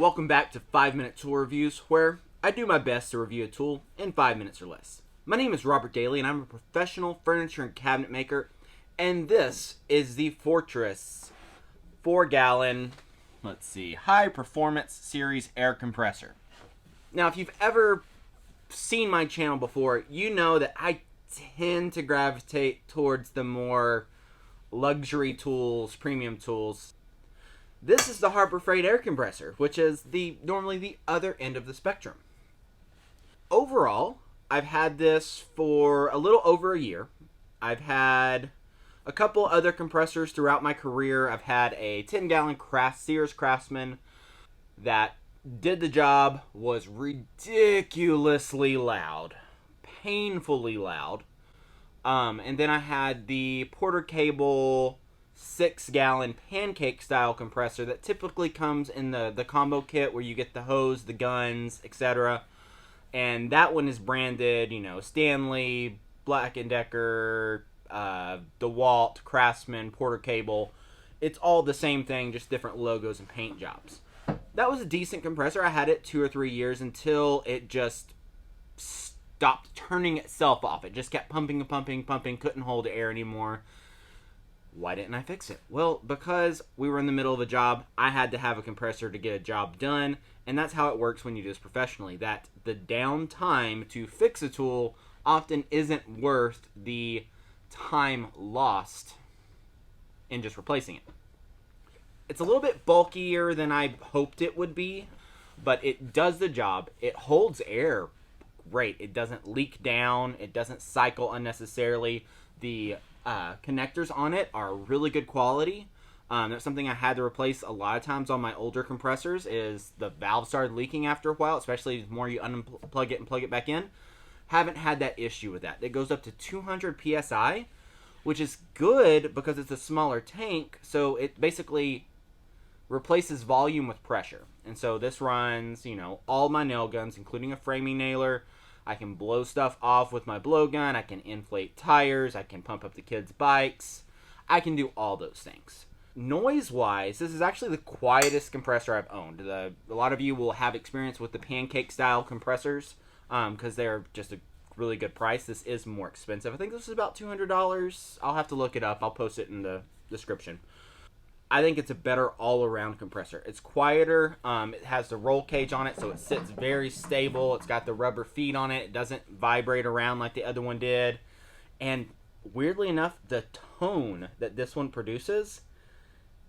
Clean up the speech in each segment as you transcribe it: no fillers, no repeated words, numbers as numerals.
Welcome back to 5-Minute Tool Reviews, where I do my best to review a tool in 5 minutes or less. My name is Robert Dailey, and I'm a professional furniture and cabinet maker, and this is the Fortress 4-gallon, high performance series air compressor. Now, if you've ever seen my channel before, you know that I tend to gravitate towards the more luxury tools, premium tools. This is the Harbor Freight air compressor, which is normally the other end of the spectrum. Overall, I've had this for a little over a year. I've had a couple other compressors throughout my career. I've had a 10-gallon Sears Craftsman that did the job, was ridiculously loud, painfully loud. And then I had the Porter Cable 6-gallon pancake style compressor that typically comes in the combo kit where you get the hose, the guns, etc. And that one is branded, Stanley, Black & Decker, DeWalt, Craftsman, Porter Cable. It's all the same thing, just different logos and paint jobs. That was a decent compressor. I had it 2 or 3 years until it just stopped turning itself off. It just kept pumping, couldn't hold air anymore. Why didn't I fix it? Well, because we were in the middle of a job, I had to have a compressor to get a job done, and that's how it works when you do this professionally, that the downtime to fix a tool often isn't worth the time lost in just replacing it. It's a little bit bulkier than I hoped it would be, but it does the job. It holds air great. It doesn't leak down. It doesn't cycle unnecessarily. The connectors on it are really good quality. That's something I had to replace a lot of times on my older compressors, is the valve started leaking after a while, especially the more you unplug it and plug it back in. Haven't had that issue with that. It goes up to 200 PSI, which is good because it's a smaller tank, so it basically replaces volume with pressure. And so this runs, all my nail guns, including a framing nailer. I can blow stuff off with my blowgun. I can inflate tires. I can pump up the kids' bikes. I can do all those things. Noise-wise, this is actually the quietest compressor I've owned. A lot of you will have experience with the pancake-style compressors because they're just a really good price. This is more expensive. I think this is about $200. I'll have to look it up. I'll post it in the description. I think it's a better all-around compressor. It's quieter. It has the roll cage on it, so it sits very stable. It's got the rubber feet on it. It doesn't vibrate around like the other one did. And weirdly enough, the tone that this one produces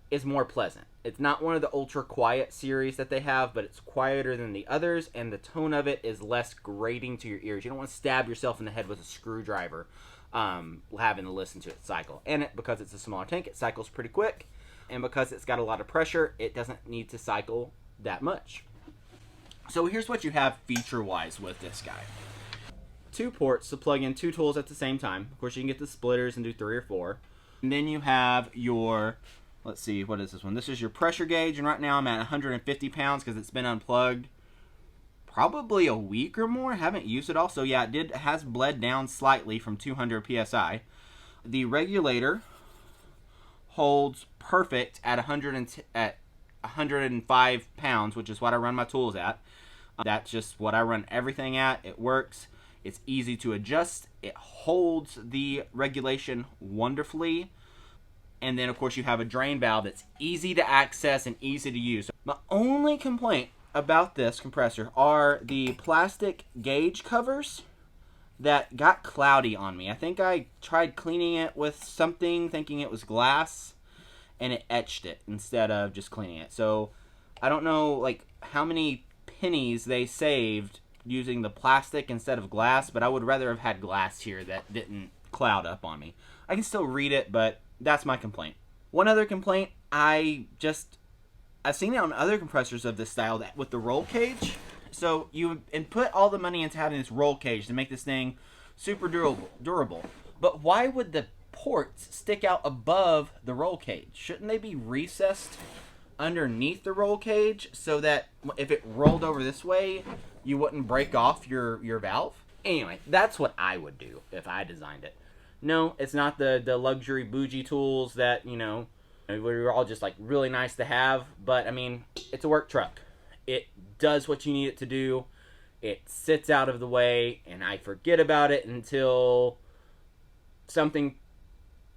is more pleasant. It's not one of the ultra-quiet series that they have, but it's quieter than the others, and the tone of it is less grating to your ears. You don't want to stab yourself in the head with a screwdriver having to listen to it cycle. And because it's a smaller tank, it cycles pretty quick. And because it's got a lot of pressure, it doesn't need to cycle that much. So here's what you have feature-wise with this guy. 2 ports to plug in 2 tools at the same time. Of course, you can get the splitters and do 3 or 4. And then you have your, let's see, what is this one? This is your pressure gauge, and right now I'm at 150 pounds because it's been unplugged probably a week or more. I haven't used it all. So yeah, it has bled down slightly from 200 PSI. The regulator holds perfect at 105 pounds, which is what I run my tools at. That's just what I run everything at. It works. It's easy to adjust. It holds the regulation wonderfully. And then, of course, you have a drain valve that's easy to access and easy to use. My only complaint about this compressor are the plastic gauge covers that got cloudy on me. I think I tried cleaning it with something thinking it was glass, and it etched it instead of just cleaning it. So I don't know how many pennies they saved using the plastic instead of glass, but I would rather have had glass here that didn't cloud up on me. I can still read it, but that's my complaint. One other complaint, I've seen it on other compressors of this style that with the roll cage. So you put all the money into having this roll cage to make this thing super durable. But why would the ports stick out above the roll cage? Shouldn't they be recessed underneath the roll cage so that if it rolled over this way, you wouldn't break off your valve? Anyway, that's what I would do if I designed it. No, it's not the luxury bougie tools that, we're all just really nice to have. But, I mean, it's a work truck. It does what you need it to do. It sits out of the way, and I forget about it until something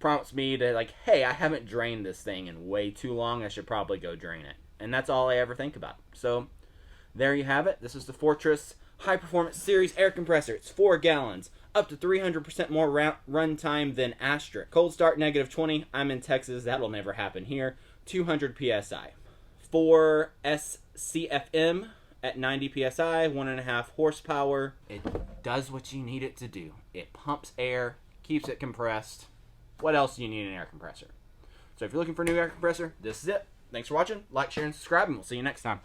prompts me to, like, hey, I haven't drained this thing in way too long. I should probably go drain it. And that's all I ever think about. So there you have it. This is the Fortress High Performance Series air compressor. It's 4 gallons, up to 300% more run time than Asterisk. Cold start -20. I'm in Texas. That'll never happen here. 200 PSI. 4 SCFM at 90 PSI, 1.5 horsepower. It does what you need it to do. It pumps air, keeps it compressed. What else do you need in an air compressor? So if you're looking for a new air compressor, this is it. Thanks for watching. Like, share, and subscribe, and we'll see you next time.